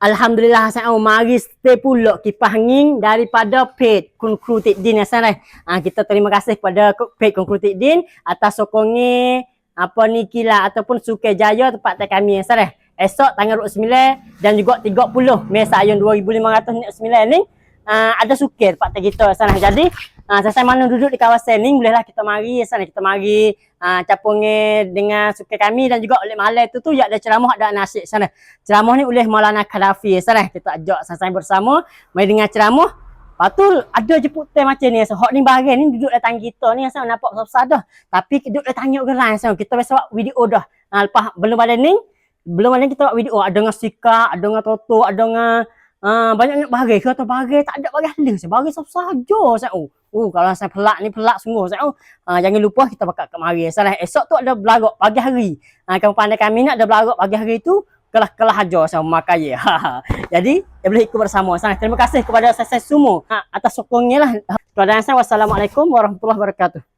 Alhamdulillah saya mari stay pula kipas angin daripada page Kun Kru Tik Din asal kita terima kasih kepada page Kun Kru Tik Din atas sokongnya apa ni kilat ataupun Sukai Jaya tempat kami asal esok tanggal 29 dan juga 30 Mei Sayun 2509 ni ada sukai tempat kita asal. Jadi saya mana duduk di kawasan ni bolehlah kita mari asal kita mari capungnya dengan sukai kami dan juga oleh malam tu ya ada ceramah ada nasihat sana. Ceramah ni oleh Maulana Khadafi sana. Kita ajak sama bersama mari dengan ceramah. Patul ada jemputan macam ni asal. Hak ni barang ni duduk datang kita ni asal nampak besar dah. Tapi duduk datang tanya orang asal. Kita biasa buat video dah. Lepas belum ada ni kita buat video ada dengan Sika, ada dengan Toto, ada dengan banyak bahagia ke atau bahagia tak ada bahagia halus bahagia saja saya kalau saya pelak ni pelak sungguh saya jangan lupa kita bakal kemari salah esok tu ada belagak pagi hari kamu pandai kami ni ada belagak pagi hari tu kelah aja saya makaya jadi boleh ikut bersama sana. Terima kasih kepada saya semua atas sokongnya lah. Kepada saya wassalamualaikum warahmatullahi wabarakatuh.